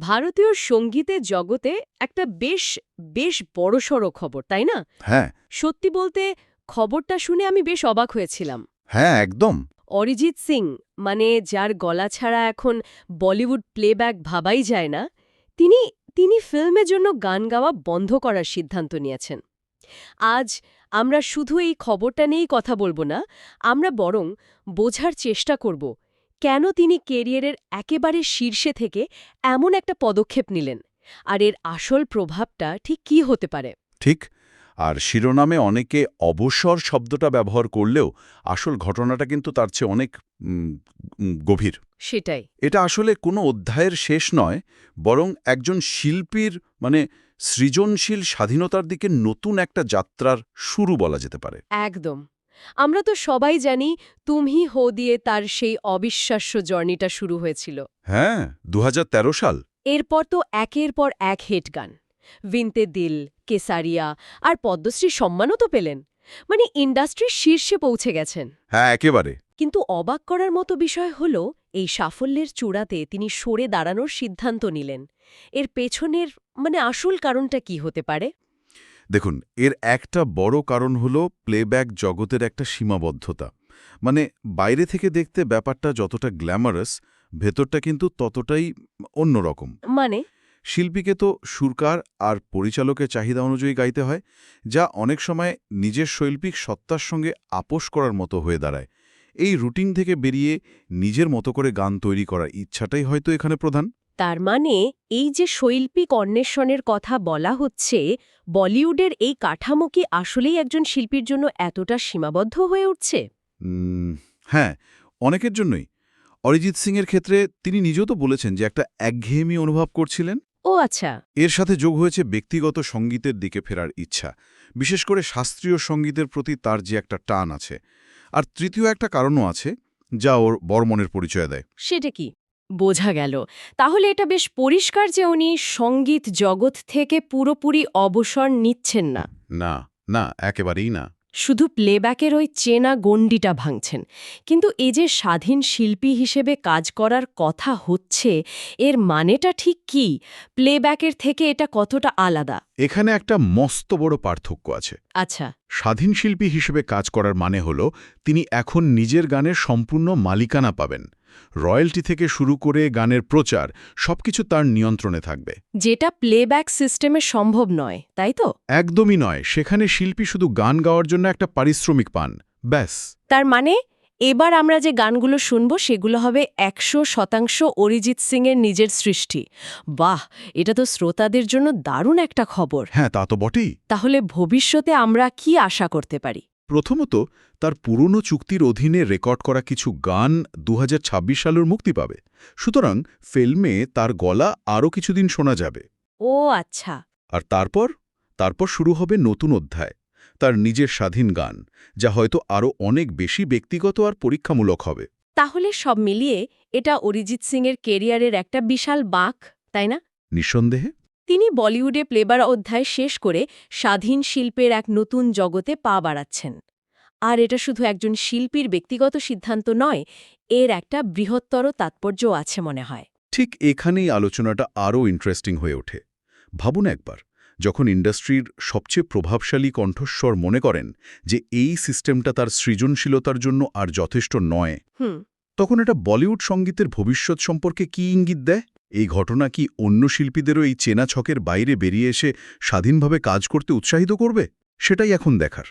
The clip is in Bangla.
ভারতীয় সঙ্গীতের জগতে একটা বেশ বেশ বড়সড় খবর, তাই না? হ্যাঁ। সত্যি বলতে খবরটা শুনে আমি বেশ অবাক হয়েছিলাম। হ্যাঁ, একদম। অরিজিৎ সিং, মানে যার গলা ছাড়া এখন বলিউড প্লেব্যাক ভাবাই যায় না, তিনি তিনি ফিল্মের জন্য গান গাওয়া বন্ধ করার সিদ্ধান্ত নিয়েছেন। আজ আমরা শুধু এই খবরটা নিয়েই কথা বলবো না, আমরা বরং বোঝার চেষ্টা করব কেন তিনি কেরিয়ারের একেবারে শীর্ষে থেকে এমন একটা পদক্ষেপ নিলেন, আর এর আসল প্রভাবটা ঠিক কী হতে পারে। ঠিক। আর শিরোনামে অনেকে অবসর শব্দটা ব্যবহার করলেও আসল ঘটনাটা কিন্তু তার চেয়ে অনেক গভীর। সেটাই। এটা আসলে কোনো অধ্যায়ের শেষ নয়, বরং একজন শিল্পীর সৃজনশীল স্বাধীনতার দিকে নতুন একটা যাত্রার শুরু বলা যেতে পারে। একদম। আমরা তো সবাই জানি তুমহি হো দিয়ে তার সেই অবিশ্বাস্য জার্নিটা শুরু হয়েছিল। হ্যাঁ, ২০১৩ সাল। এরপর তো একের পর এক হিট গান, ভিনতে দিল, কেসারিয়া আর পদ্মশ্রী সম্মানও তো পেলেন। মানে ইন্ডাস্ট্রির শীর্ষে পৌঁছে গেছেন। হ্যাঁ, একেবারে। কিন্তু অবাক করার মতো বিষয় হল, এই সাফল্যের চূড়াতে তিনি সরে দাঁড়ানোর সিদ্ধান্ত নিলেন। এর পেছনের আসল কারণটা কি হতে পারে? দেখুন, এর একটা বড় কারণ হল প্লেব্যাক জগতের একটা সীমাবদ্ধতা। বাইরে থেকে দেখতে ব্যাপারটা যতটা গ্ল্যামারাস, ভেতরটা কিন্তু ততটাই অন্যরকম। মানে শিল্পীকে তো সুরকার আর পরিচালকের চাহিদা অনুযায়ী গাইতে হয়, যা অনেক সময় নিজের শৈল্পিক সত্তার সঙ্গে আপোস করার মতো হয়ে দাঁড়ায়। এই রুটিন থেকে বেরিয়ে নিজের মতো করে গান তৈরি করার ইচ্ছাটাই হয়তো এখানে প্রধান। তার মানে এই যে শৈল্পিক অন্বেষণের কথা বলা হচ্ছে, বলিউডের এই কাঠামো কি আসলেই একজন শিল্পীর জন্য এতটা সীমাবদ্ধ হয়ে উঠছে? হ্যাঁ, অনেকের জন্যই। অরিজিৎ সিংয়ের ক্ষেত্রে তিনি নিজেও তো বলেছেন যে একটা একঘেয়েমি অনুভব করছিলেন। ও আচ্ছা। এর সাথে যোগ হয়েছে ব্যক্তিগত সঙ্গীতের দিকে ফেরার ইচ্ছা, বিশেষ করে শাস্ত্রীয় সঙ্গীতের প্রতি তার যে একটা টান আছে। আর তৃতীয় একটা কারণও আছে, যা ওর বর্মনের পরিচয় দেয়। সেটা কি? বোঝা গেল। তাহলে এটা বেশ পরিষ্কার যে উনি সঙ্গীত জগৎ থেকে পুরোপুরি অবসর নিচ্ছেন না। না, না, একেবারেই না। শুধু প্লেব্যাকের ওই চেনা গণ্ডিটা ভাঙছেন। কিন্তু এই যে স্বাধীন শিল্পী হিসেবে কাজ করার কথা হচ্ছে, এর মানেটা ঠিক কি? প্লেব্যাকের থেকে এটা কতটা আলাদা? এখানে একটা মস্ত বড় পার্থক্য আছে। আচ্ছা। স্বাধীন শিল্পী হিসেবে কাজ করার মানে হল তিনি এখন নিজের গানের সম্পূর্ণ মালিকানা পাবেন। রয়্যালটি থেকে শুরু করে গানের প্রচার সবকিছু তার নিয়ন্ত্রণে থাকবে। যেটা প্লেব্যাক সিস্টেমে সম্ভব নয়, তাই তো? একদমই নয়। সেখানে শিল্পী শুধু গান গাওয়ার জন্য একটা পারিশ্রমিক পান, ব্যাস। তার মানে এবার আমরা যে গানগুলো শুনব সেগুলো হবে ১০০% অরিজিৎ সিংয়ের নিজের সৃষ্টি। বাহ, এটা তো শ্রোতাদের জন্য দারুণ একটা খবর। হ্যাঁ, তা তো বটেই। তাহলে ভবিষ্যতে আমরা কি আশা করতে পারি? প্রথমত, তার পুরনো চুক্তির অধীনে রেকর্ড করা কিছু গান ২০২৬ সালের মুক্তি পাবে। সুতরাং ফিল্মে তার গলা আরও কিছুদিন শোনা যাবে। ও আচ্ছা। আর তারপর শুরু হবে নতুন অধ্যায়, তার নিজের স্বাধীন গান, যা হয়তো আরও অনেক বেশি ব্যক্তিগত আর পরীক্ষামূলক হবে। তাহলে সব মিলিয়ে এটা অরিজিৎ সিংয়ের কেরিয়ারের একটা বিশাল বাঁক, তাই না? নিঃসন্দেহে। তিনি বলিউডে প্লেবার অধ্যায় শেষ করে স্বাধীন শিল্পের এক নতুন জগতে পা বাড়াচ্ছেন। আর এটা শুধু একজন শিল্পীর ব্যক্তিগত সিদ্ধান্ত নয়, এর একটা বৃহত্তর তাৎপর্য আছে মনে হয়। ঠিক এখানেই আলোচনাটা আরও ইন্টারেস্টিং হয়ে ওঠে। ভাবুন একবার, যখন ইন্ডাস্ট্রির সবচেয়ে প্রভাবশালী কণ্ঠস্বর মনে করেন যে এই সিস্টেমটা তার সৃজনশীলতার জন্য আর যথেষ্ট নয়, তখন এটা বলিউড সঙ্গীতের ভবিষ্যৎ সম্পর্কে কী ইঙ্গিত দেয়? এই ঘটনা কি অন্য শিল্পীদেরও এই চেনা ছকের বাইরে বেরিয়ে এসে স্বাধীনভাবে কাজ করতে উৎসাহিত করবে? সেটাই এখন দেখার।